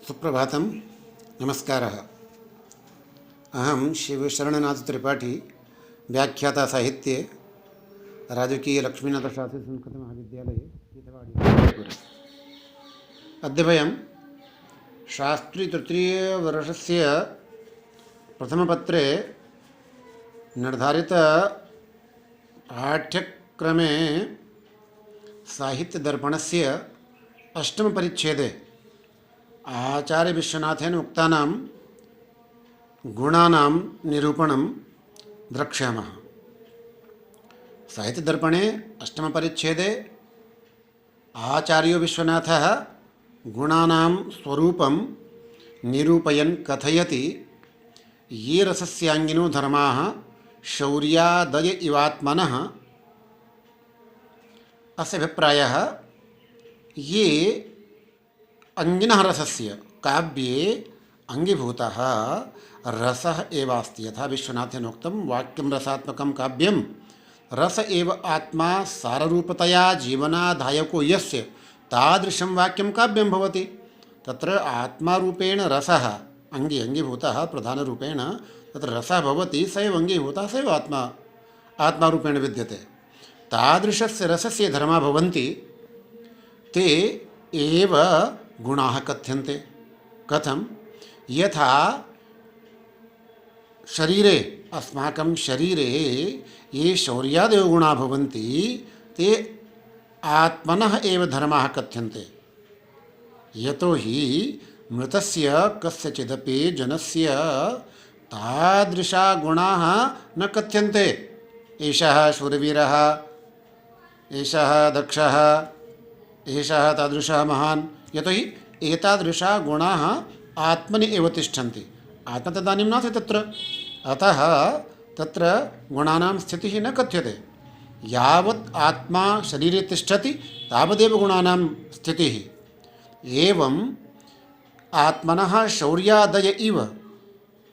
सुप्रभातं नमस्कारः। अहं शिवशरणनाथत्रिपाठी व्याख्याता साहित्ये राजकीयलक्ष्मीनाथशास्त्रीसंस्कृतमहाविद्यालये गीतवाडी। अद्य वयं शास्त्रीतृतीयवर्षस्य प्रथमपत्रे निर्धारितपाठ्यक्रमे साहित्यदर्पणस्य अष्टमपरिच्छेदे आचार्य विश्वनाथेन उक्तानां गुणानां निरूपणं द्रक्ष्यामः। साहित्यदर्पणे अष्टमपरिच्छेदे आचार्यो विश्वनाथः गुणानां स्वरूपं निरूपयन् कथयति। ये रसस्यांगिनो धर्माः शौर्यादय इवात्मनः। अस्य अभिप्रायः ये अंगिनः रसस्य काव्ये अंगीभूतः रसः एवास्ति। यथा विश्वनाथेन उक्तं वाक्यं रसात्मकं काव्यं रस एव आत्मा साररूपतया जीवनाधायको यस्य तादृशं वाक्यं काव्यं भवति। तत्र आत्मारूपेण रसः अंगीभूतः प्रधानरूपेण तत्र रसः भवति, स एव अंगीभूतः, स एव आत्मारूपेण विद्यते। तादृशस्य रसस्य धर्मा भवन्ति ते एव गुणाः कथ्यन्ते। कथं? यथा शरीरे अस्माकं शरीरे ये शौर्यादयो गुणाः भवन्ति ते आत्मनः एव धर्माः कथ्यन्ते। यतो हि मृतस्य कस्यचिदपि जनस्य तादृशा गुणाः न कथ्यन्ते। एषः शूरवीरः, एषः दक्षः, एषः तादृशः महान्। यतो हि एतादृशा गुणाः आत्मनि एव तिष्ठन्ति, आत्मा तदानीं नास्ति तत्र। अतः तत्र गुणानां स्थितिः न कथ्यते। यावत् आत्मा शरीरे तिष्ठति तावदेव गुणानां स्थितिः। एवं आत्मनः शौर्यादय इव,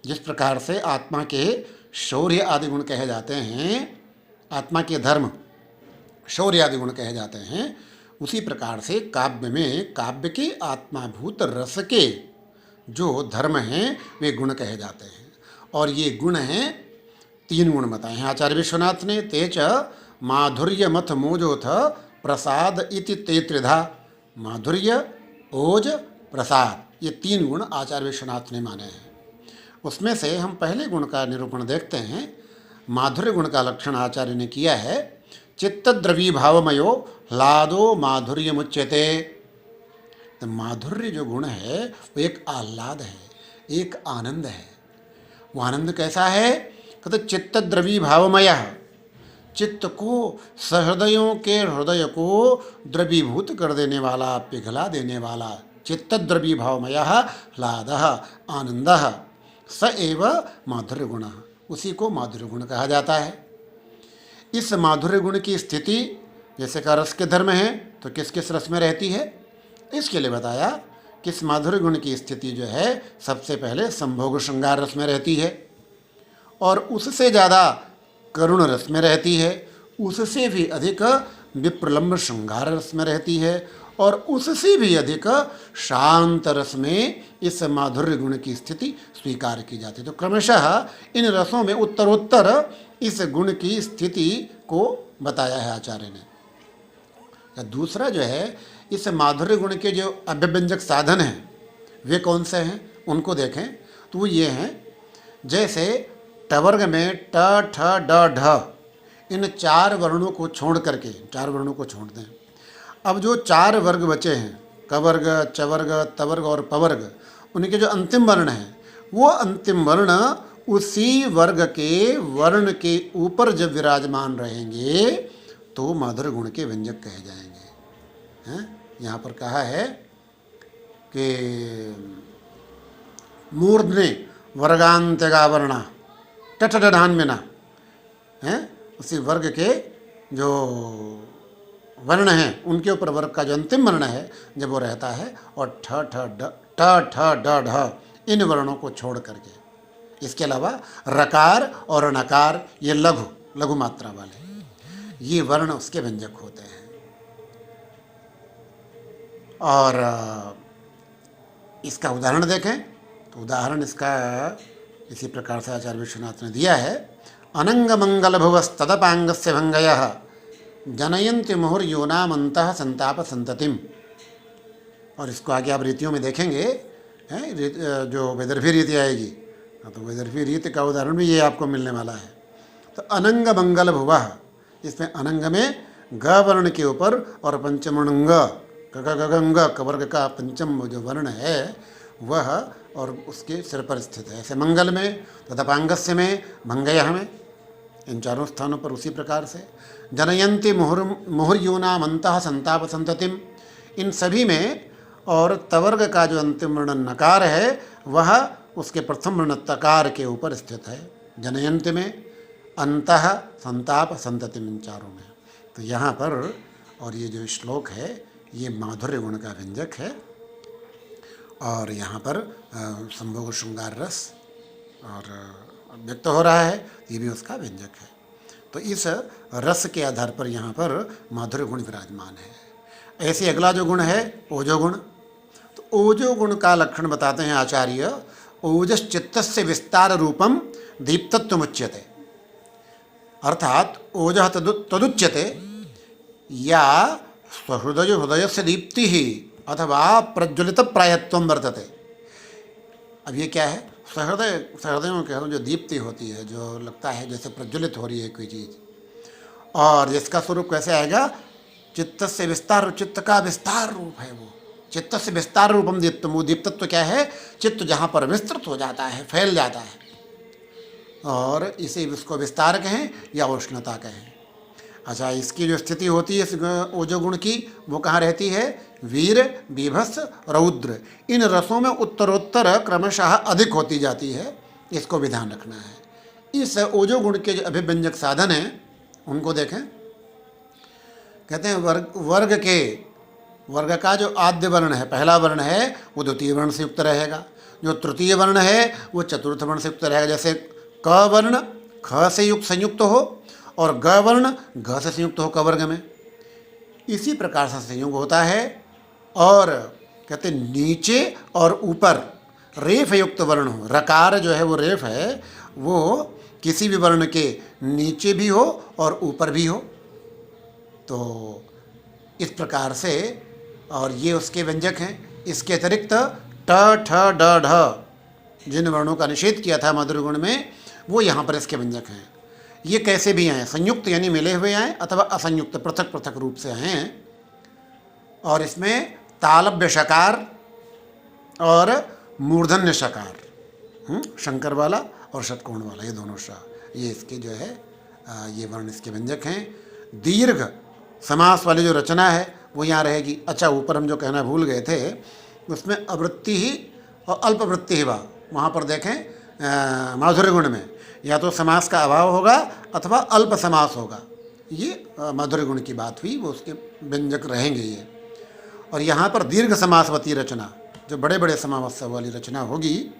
जिस प्रकार से आत्मा के शौर्य आदि गुण कहे जाते हैं, आत्मा के धर्म शौर्य आदि गुण कहे जाते हैं, उसी प्रकार से काव्य में काव्य के आत्माभूत रस के जो धर्म हैं वे गुण कहे जाते हैं। और ये गुण हैं, तीन गुण बताए हैं आचार्य विश्वनाथ ने। तेच माधुर्यमथ मोजोथ प्रसाद इति ते त्रिधा। माधुर्य, ओज, प्रसाद, ये तीन गुण आचार्य विश्वनाथ ने माने हैं। उसमें से हम पहले गुण का निरूपण देखते हैं। माधुर्य गुण का लक्षण आचार्य ने किया है, चित्तद्रवी भावमयो ह्लादो माधुर्य मुच्यते। तो माधुर्य जो गुण है वो एक आह्लाद है, एक आनंद है। वो आनंद कैसा है? कहते चित्तद्रवी भावमय, चित्त को सहृदयों के हृदय को द्रवीभूत कर देने वाला, पिघला देने वाला। चित्तद्रवी भावमय ह्लादः आनंदः स एव माधुर्य गुण, उसी को माधुर्य गुण कहा जाता है। इस माधुर्य गुण की स्थिति जैसे का रस के धर्म है तो किस किस रस में रहती है, इसके लिए बताया कि इस माधुर्य गुण की स्थिति जो है सबसे पहले संभोग श्रृंगार रस में रहती है, और उससे ज़्यादा करुण रस में रहती है, उससे भी अधिक विप्रलम्ब श्रृंगार रस में रहती है, और उससे भी अधिक शांत रस में इस माधुर्य गुण की स्थिति स्वीकार की जाती है। तो क्रमशः इन रसों में उत्तरोत्तर इस गुण की स्थिति को बताया है आचार्य ने। दूसरा जो है, इस माधुर्य गुण के जो अभ्यव्यंजक साधन हैं वे कौन से हैं उनको देखें तो वो ये हैं, जैसे टवर्ग में ट, ठ, ड, ढ, इन चार वर्णों को छोड़ करके, चार वर्णों को छोड़ दें। अब जो चार वर्ग बचे हैं, कवर्ग, चवर्ग, तवर्ग और पवर्ग, उनके जो अंतिम वर्ण हैं वो अंतिम वर्ण उसी वर्ग के वर्ण के ऊपर जब विराजमान रहेंगे तो माधुर्य गुण के व्यंजक कहे जाएंगे। यहाँ पर कहा है कि मूर्धने वर्गांतगा वर्णा टठडान्मेना, उसी वर्ग के जो वर्ण हैं उनके ऊपर वर्ग का जो अंतिम वर्ण है जब वो रहता है, और ठ, ठ, ड, ढ इन वर्णों को छोड़ करके, इसके अलावा रकार और नकार ये लघु मात्रा वाले ये वर्ण उसके व्यंजक होते हैं। और इसका उदाहरण देखें तो उदाहरण इसका इसी प्रकार से आचार्य विश्वनाथ ने दिया है। अनंग मंगल भुवस्तदपांगस्य भंगयः जनयन्ति मुहुर्योनामन्तः संताप संततिम। और इसको आगे आप रीतियों में देखेंगे, जो वैदर्भी रीति आएगी, तो वैदर्भी रीति का उदाहरण भी ये आपको मिलने वाला है। तो अनंग मंगल भुवः, इसमें अनंग में ग वर्ण के ऊपर और पंचमणंग गगंग कवर्ग का पंचम जो वर्ण है वह और उसके सिर पर स्थित है। ऐसे मंगल में, तदपांगस्य में, भंगयः में, इन चारों स्थानों पर उसी प्रकार से जनयन्ति मुहुर्योनामन्तः संताप संततिम, इन सभी में। और तवर्ग का जो अंतिम वर्ण नकार है वह उसके प्रथम वर्ण तकार के ऊपर स्थित है। जनयन्ति में, अंतः, संताप, संततिम, इन चारों में। तो यहाँ पर और ये जो श्लोक है ये माधुर्य गुण का व्यंजक है। और यहाँ पर संभोग श्रृंगार रस और व्यक्त हो रहा है, ये भी उसका व्यंजक है। तो इस रस के आधार पर यहाँ पर माधुर्य गुण विराजमान है। ऐसे अगला जो गुण है ओजो गुण। तो ओजो गुण का लक्षण बताते हैं आचार्य, ओजश्चित्तस्य विस्तार रूपम दीप्तत्वमुच्यते। अर्थात ओजः तदुच्यते या स्वहृदय हृदयस्य दीप्ति ही अथवा प्रज्वलित प्रायत्वम वर्तते। अब ये क्या है? सहृदय में कह रहा हूँ, जो दीप्ति होती है, जो लगता है जैसे प्रज्वलित हो रही है कोई चीज़, और जिसका स्वरूप कैसे आएगा? चित्त से विस्तार, चित्त का विस्तार रूप है वो। चित्त से विस्तार रूपम दीप्तम। वो दीप्तत्व क्या है? चित्त जहाँ पर विस्तृत हो जाता है, फैल जाता है, और इसे इसको विस्तार कहें या उष्णता कहें। अच्छा, इसकी जो स्थिति होती है इस ओजो गुण की, वो कहाँ रहती है? वीर, बीभत्स, रौद्र, इन रसों में उत्तरोत्तर क्रमशः अधिक होती जाती है। इसको भी ध्यान रखना है। इस ओजो गुण के जो अभिव्यंजक साधन हैं उनको देखें। कहते हैं वर्ग का जो आद्य वर्ण है, पहला वर्ण है, वो द्वितीय वर्ण से युक्त रहेगा। जो तृतीय वर्ण है वो चतुर्थ वर्ण से युक्त रहेगा। जैसे क वर्ण ख से संयुक्त हो और ग वर्ण घ से संयुक्त हो कवर्ग में, इसी प्रकार से संयोग होता है। और कहते नीचे और ऊपर रेफ युक्त वर्ण हो। रकार जो है वो रेफ है, वो किसी भी वर्ण के नीचे भी हो और ऊपर भी हो। तो इस प्रकार से, और ये उसके व्यंजक हैं। इसके अतिरिक्त ट, ठ, ड, ढ जिन वर्णों का निषेध किया था माधुर्य गुण में, वो यहाँ पर इसके व्यंजक हैं। ये कैसे भी आए, संयुक्त यानी मिले हुए आए, अथवा असंयुक्त पृथक पृथक रूप से आए हैं। और इसमें तालव्य शकार और मूर्धन्य शकार, शंकर वाला और षटकोण वाला, ये दोनों ये इसके जो है ये वर्ण इसके व्यंजक हैं। दीर्घ समास वाली जो रचना है वो यहाँ रहेगी। अच्छा, ऊपर हम जो कहना भूल गए थे, उसमें अवृत्ति ही और अल्पवृत्ति ही वहाँ पर देखें माधुर्य गुण में या तो समास का अभाव होगा अथवा अल्प समास होगा। ये माधुर्य गुण की बात हुई, वो उसके व्यंजक रहेंगे ये। और यहाँ पर दीर्घ समासवती रचना, जो बड़े बड़े समास वाली रचना होगी,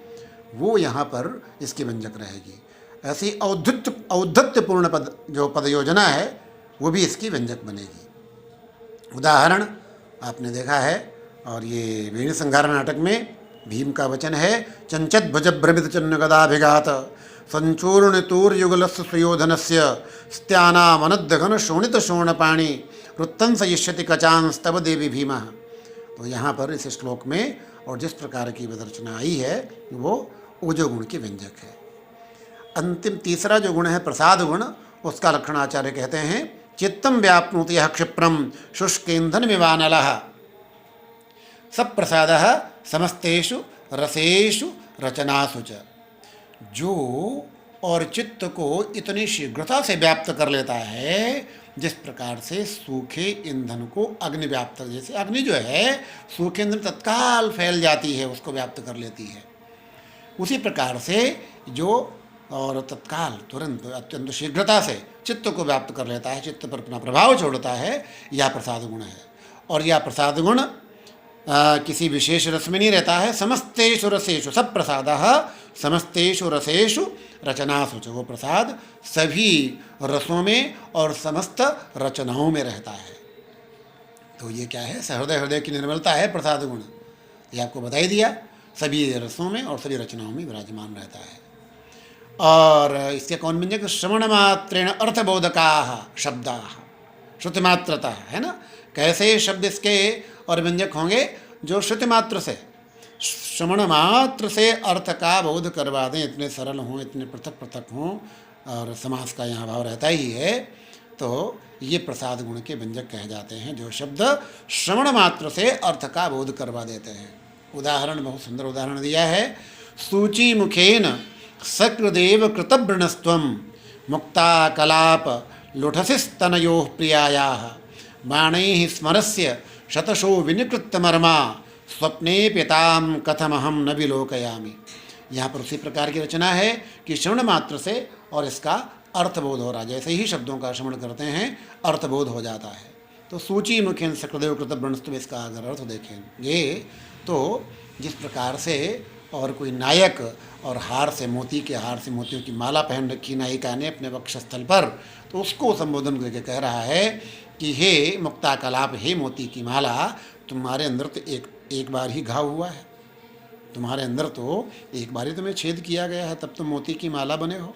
वो यहाँ पर इसकी व्यंजक रहेगी। ऐसी औद्धत्यपूर्ण पद जो पद योजना है वो भी इसकी व्यंजक बनेगी। उदाहरण आपने देखा है, और ये वेणु संहार नाटक में भीम का वचन है, चंचत भुज भ्रमित चन्न गदाभिघात संचूर्ण तूर युगलस्य सुयोधनस्य स्त्यानामनद्घन शोणित शोणपाणि वृत्तं सयिष्यति कचांस्तव देवी भीमः। तो यहाँ पर इस श्लोक में और जिस प्रकार की विदर्शना आई है वो ओजो गुण के व्यंजक है। अंतिम तीसरा जो गुण है प्रसाद गुण, उसका लक्षण आचार्य कहते हैं, चित्तम व्याप्नोति यः क्षिप्रम शुष्केंधन विवानलः सप्रसादः समस्तेषु रसेषु रचनासु च। जो और चित्त को इतनी शीघ्रता से व्याप्त कर लेता है जिस प्रकार से सूखे ईंधन को अग्नि व्याप्त, जैसे अग्नि जो है सूखे ईंधन तत्काल फैल जाती है, उसको व्याप्त कर लेती है, उसी प्रकार से जो और तत्काल तुरंत अत्यंत शीघ्रता से चित्त को व्याप्त कर लेता है, चित्त पर अपना प्रभाव छोड़ता है, यह प्रसाद गुण है। और यह प्रसाद गुण किसी विशेष रस में नहीं रहता है। समस्तेषु रसेषु, सब प्रसादः समस्तेषु रसेषु रचनासु च, वो प्रसाद सभी रसों में और समस्त रचनाओं में रहता है। तो ये क्या है? सहृदय हृदय की निर्मलता है प्रसाद गुण, ये आपको बता ही दिया। सभी रसों में और सभी रचनाओं में विराजमान रहता है। और इसके कौन व्यंजक? श्रवण मात्रेण अर्थबोधका शब्दा, श्रुति मात्रता, है ना। कैसे शब्द इसके और व्यंजक होंगे? जो श्रुति मात्र से, श्रवण मात्र से अर्थ का बोध करवा दें, इतने सरल हों, इतने पृथक पृथक हों, और समास का यहाँ भाव रहता ही है, तो ये प्रसाद गुण के व्यंजक कहे जाते हैं, जो शब्द श्रवण मात्र से अर्थ का बोध करवा देते हैं। उदाहरण, बहुत सुंदर उदाहरण दिया है। सूची मुखेन सकृदेव कृतवृणस्त्वं मुक्ता कलाप लुठसिस्तनयोः प्रियायाः बाणैः स्मरस्य शतशो विनिकृतमर्मा स्वप्ने पिताम कथमहम न विलोकयामि। यहाँ पर उसी प्रकार की रचना है कि श्रवण मात्र से और इसका अर्थबोध हो रहा है। जैसे ही शब्दों का श्रवण करते हैं अर्थबोध हो जाता है। तो सूची मुखेन सकृदेव कृतवृणस्त्वं, इसका अगर अर्थ देखेंगे तो जिस प्रकार से और कोई नायक और हार से, मोती के हार से मोतियों की माला पहन रखी नायिका ने अपने वक्षस्थल पर, तो उसको संबोधन करके कह रहा है कि हे मुक्ता कलाप, हे मोती की माला, तुम्हारे अंदर तो एक बार ही घाव हुआ है, तुम्हारे अंदर तो एक बार ही तुम्हें छेद किया गया है, तब तुम मोती की माला बने हो।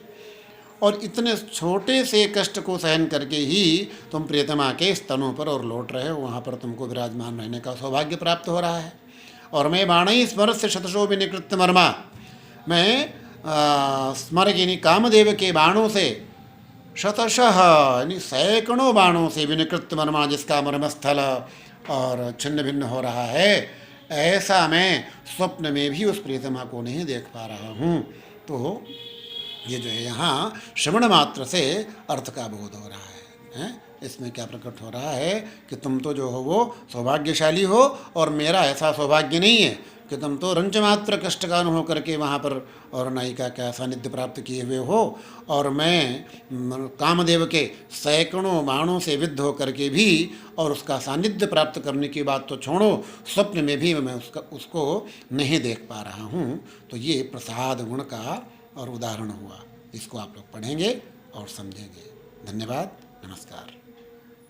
और इतने छोटे से कष्ट को सहन करके ही तुम प्रियतमा के स्तनों पर और लौट रहे हो, वहाँ पर तुमको विराजमान रहने का सौभाग्य प्राप्त हो रहा है। और मैं बाणई स्मर से शतशो विनिकृत मर्मा, मैं स्मर यानी कामदेव के बाणों से, शतशः यानी सैकड़ों बाणों से, विनिकृत मर्मा जिसका मर्मस्थल और छिन्न भिन्न हो रहा है, ऐसा मैं स्वप्न में भी उस प्रियतमा को नहीं देख पा रहा हूँ। तो ये जो है यहाँ श्रवण मात्र से अर्थ का बोध हो रहा है। इसमें क्या प्रकट हो रहा है कि तुम तो जो हो वो सौभाग्यशाली हो, और मेरा ऐसा सौभाग्य नहीं है कि तुम तो रंच मात्र कष्ट का अनुभव करके वहाँ पर और नायिका का सानिध्य प्राप्त किए हुए हो, और मैं कामदेव के सैकड़ों बाणों से विद्ध होकर के भी और उसका सानिध्य प्राप्त करने की बात तो छोड़ो, स्वप्न में भी मैं उसको नहीं देख पा रहा हूँ। तो ये प्रसाद गुण का और उदाहरण हुआ। इसको आप लोग पढ़ेंगे और समझेंगे। धन्यवाद, नमस्कार।